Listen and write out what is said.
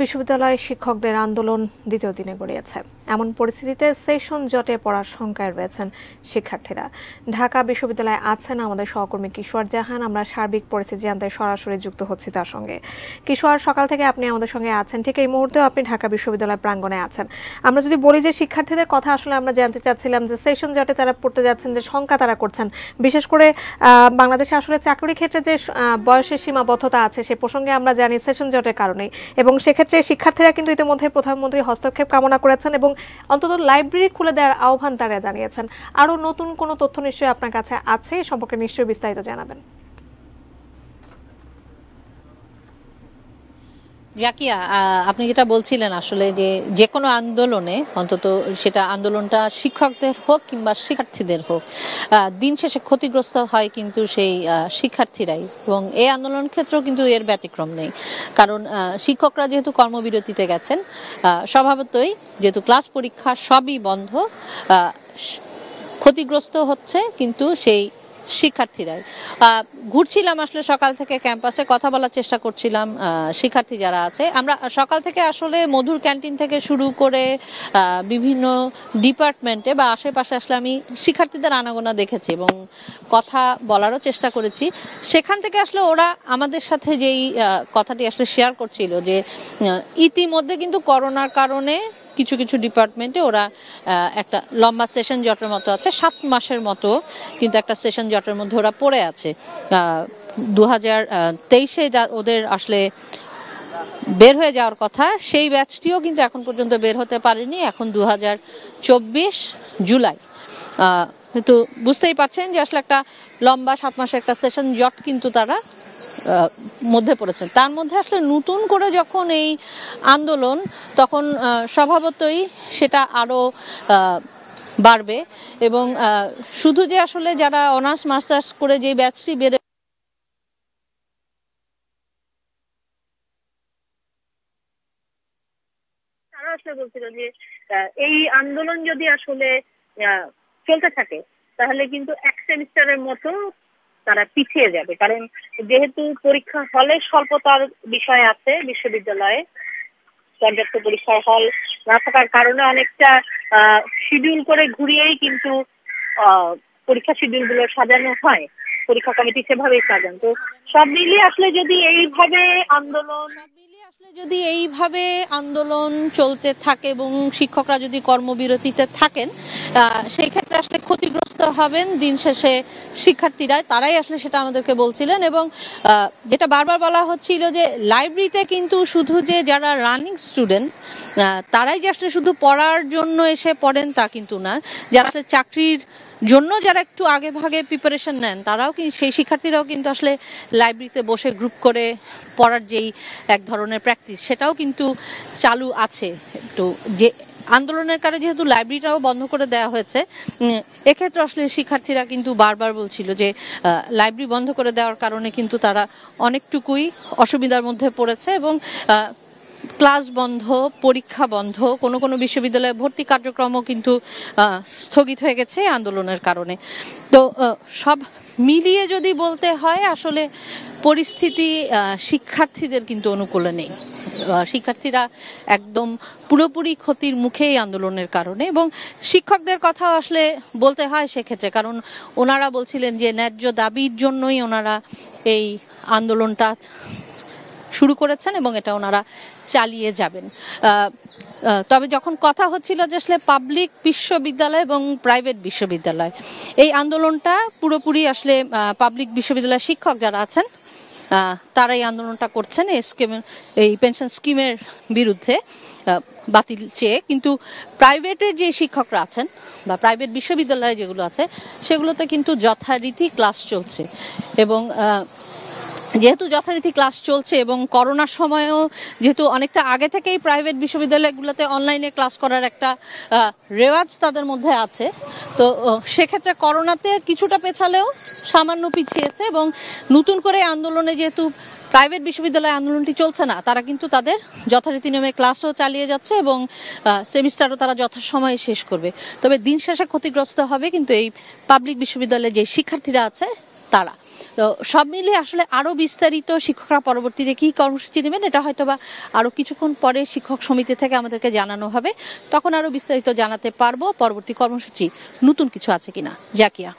বিশ্ববিদ্যালয় শিক্ষকদের আন্দোলন দ্বিতীয় দিনে গড়িয়েছে। এমন পরিস্থিতিতে সেশন জটে পড়ার শঙ্কায় রয়েছেন শিক্ষার্থীরা। ঢাকা বিশ্ববিদ্যালয়ে আছেন আমাদের সহকর্মী কিশোর জাহান। আমরা সার্বিক পরিস্থিতি জানতে সরাসরি যুক্ত হচ্ছি তার সঙ্গে। কিশোর, সকাল থেকে আপনি আমাদের সঙ্গে আছেন, ঠিক এই মুহূর্তেও আপনি ঢাকা বিশ্ববিদ্যালয় প্রাঙ্গণে আছেন। আমরা যদি বলি যে শিক্ষার্থীদের কথা আসলে আমরা জানতে চাচ্ছিলাম যে সেশন জটে তারা পড়তে যাচ্ছেন, যে শঙ্কা তারা করছেন, বিশেষ করে বাংলাদেশে আসলে চাকরির ক্ষেত্রে যে বয়সের সীমাবদ্ধতা আছে সে প্রসঙ্গে আমরা জানি সেশন জটের কারণেই, এবং সেক্ষেত্রে শিক্ষার্থীরা কিন্তু ইতিমধ্যে প্রধানমন্ত্রীর হস্তক্ষেপ কামনা করেছেন এবং অন্তত লাইব্রেরি খুলে দেওয়ার আহ্বান তারা জানিয়েছেন। আরো নতুন কোনো তথ্য নিশ্চয়ই আপনার কাছে আছে, সম্পর্কে নিশ্চয়ই বিস্তারিত জানাবেন। জাকিয়া, আপনি যেটা বলছিলেন আসলে যে কোনো আন্দোলনে, অন্তত সেটা আন্দোলনটা শিক্ষকদের হোক কিংবা শিক্ষার্থীদের হোক, দিন শেষে ক্ষতিগ্রস্ত হয় কিন্তু সেই শিক্ষার্থীরাই, এবং এই আন্দোলন ক্ষেত্রেও কিন্তু এর ব্যতিক্রম নেই। কারণ শিক্ষকরা যেহেতু কর্মবিরতিতে গেছেন, স্বভাবতই যেহেতু ক্লাস পরীক্ষা সবই বন্ধ, ক্ষতিগ্রস্ত হচ্ছে কিন্তু সেই শিক্ষার্থীরাই। ঘুরছিলাম আসলে সকাল থেকে ক্যাম্পাসে, কথা বলার চেষ্টা করছিলাম শিক্ষার্থী যারা আছে। আমরা সকাল থেকে আসলে মধুর ক্যান্টিন থেকে শুরু করে বিভিন্ন ডিপার্টমেন্টে বা আশেপাশে আসলে আমি শিক্ষার্থীদের আনাগোনা দেখেছি এবং কথা বলারও চেষ্টা করেছি। সেখান থেকে আসলে ওরা আমাদের সাথে যেই কথাটি আসলে শেয়ার করছিল যে ইতিমধ্যে কিন্তু করোনার কারণে কিছু কিছু ডিপার্টমেন্টে ওরা একটা লম্বা সেশন জটের মতো আছে, 7 মাসের মতো কিন্তু একটা সেশন জটের মধ্যে ওরা পড়ে আছে। 2023-এ ওদের আসলে বের হয়ে যাওয়ার কথা, সেই ব্যাচটিও কিন্তু এখন পর্যন্ত বের হতে পারেনি। এখন 2024 জুলাই, কিন্তু বুঝতেই পারছেন যে আসলে একটা লম্বা 7 মাসের একটা সেশন জট কিন্তু তারা মধ্যে পড়েছেন। তার মধ্যে আসলে নতুন করে যখন এই আন্দোলন, তখন স্বভাবতই সেটা আরো বাড়বে। এবং শুধু যে আসলে যারা অনার্স মাস্টার্স করে যে ব্যাচটি বেড়ে তারা আসলে বলছিল যে এই আন্দোলন যদি আসলে চলতে থাকে তাহলে কিন্তু এক সেমিস্টারের মতো তারা পিছিয়ে যাবে। কারণ যেহেতু পরীক্ষা হলে স্বল্পতার বিষয় আছে, বিশ্ববিদ্যালয়ে পর্যাপ্ত পরীক্ষার হল না থাকার কারণে অনেকটা শিডিউল করে ঘুরিয়েই কিন্তু পরীক্ষা শিডিউল গুলো সাজানো হয়, পরীক্ষা কমিটি সেভাবেই সাজান। তো সব মিলিয়ে আসলে যদি এইভাবে আন্দোলন চলতে থাকে এবং শিক্ষকরা যদি কর্মবিরতিতে থাকেন, সেই ক্ষেত্রে আসলে ক্ষতিগ্রস্ত হবেন দিন শেষে শিক্ষার্থীরা, তারাই আসলে সেটা আমাদেরকে বলছিলেন। এবং যেটা বারবার বলা হচ্ছিল যে লাইব্রেরিতে কিন্তু শুধু যে যারা রানিং স্টুডেন্ট তারাই যে আসলে শুধু পড়ার জন্য এসে পড়েন তা কিন্তু না, যারা আসলে চাকরির জন্য যারা একটু আগে ভাগে প্রিপারেশন নেন তারাও সেই শিক্ষার্থীরাও কিন্তু আসলে লাইব্রেরিতে বসে গ্রুপ করে পড়ার যেই এক ধরনের প্র্যাকটিস সেটাও কিন্তু চালু আছে। তো যে আন্দোলনের কারণে যেহেতু লাইব্রেরিটাও বন্ধ করে দেওয়া হয়েছে, এক্ষেত্রে আসলে শিক্ষার্থীরা কিন্তু বারবার বলছিল যে লাইব্রেরি বন্ধ করে দেওয়ার কারণে কিন্তু তারা অনেকটুকুই অসুবিধার মধ্যে পড়েছে এবং ক্লাস বন্ধ, পরীক্ষা বন্ধ, কোনো কোনো বিশ্ববিদ্যালয়ে ভর্তি কার্যক্রমও কিন্তু স্থগিত হয়ে গেছে আন্দোলনের কারণে। তো সব মিলিয়ে যদি বলতে হয় আসলে পরিস্থিতি শিক্ষার্থীদের কিন্তু অনুকূলে নেই। শিক্ষার্থীরা একদম পুরোপুরি ক্ষতির মুখে এই আন্দোলনের কারণে, এবং শিক্ষকদের কথা আসলে বলতে হয় সেক্ষেত্রে, কারণ ওনারা বলছিলেন যে ন্যায্য দাবির জন্যই ওনারা এই আন্দোলনটা শুরু করেছেন এবং এটা ওনারা চালিয়ে যাবেন। তবে যখন কথা হচ্ছিল যে আসলে পাবলিক বিশ্ববিদ্যালয় এবং প্রাইভেট বিশ্ববিদ্যালয়, এই আন্দোলনটা পুরোপুরি আসলে পাবলিক বিশ্ববিদ্যালয়ের শিক্ষক যারা আছেন তারা এই আন্দোলনটা করছেন এই পেনশন স্কিমের বিরুদ্ধে বাতিল চেয়ে, কিন্তু প্রাইভেটের যে শিক্ষকরা আছেন বা প্রাইভেট বিশ্ববিদ্যালয়ে যেগুলো আছে সেগুলোতে কিন্তু যথারীতি ক্লাস চলছে। এবং যেহেতু যথারীতি ক্লাস চলছে এবং করোনার সময়ও যেহেতু অনেকটা আগে থেকেই প্রাইভেট বিশ্ববিদ্যালয়গুলোতে অনলাইনে ক্লাস করার একটা রেওয়াজ তাদের মধ্যে আছে, তো সেক্ষেত্রে করোনাতে কিছুটা পেছালেও সামান্য পিছিয়েছে। এবং নতুন করে আন্দোলনে যেহেতু প্রাইভেট বিশ্ববিদ্যালয় আন্দোলনটি চলছে না, তারা কিন্তু তাদের যথারীতি নিয়মে ক্লাসও চালিয়ে যাচ্ছে এবং সেমিস্টারও তারা যথাসময়ে শেষ করবে। তবে দিন শেষে ক্ষতিগ্রস্ত হবে কিন্তু এই পাবলিক বিশ্ববিদ্যালয়ে যে শিক্ষার্থীরা আছে তারা। তো সব মিলিয়ে আসলে আরো বিস্তারিত শিক্ষকরা পরবর্তীতে কি কর্মসূচি নেবেন এটা হয়তোবা আরো কিছুক্ষণ পরে শিক্ষক সমিতি থেকে আমাদেরকে জানানো হবে, তখন আরো বিস্তারিত জানাতে পারবো পরবর্তী কর্মসূচি নতুন কিছু আছে কিনা। জাকিয়া।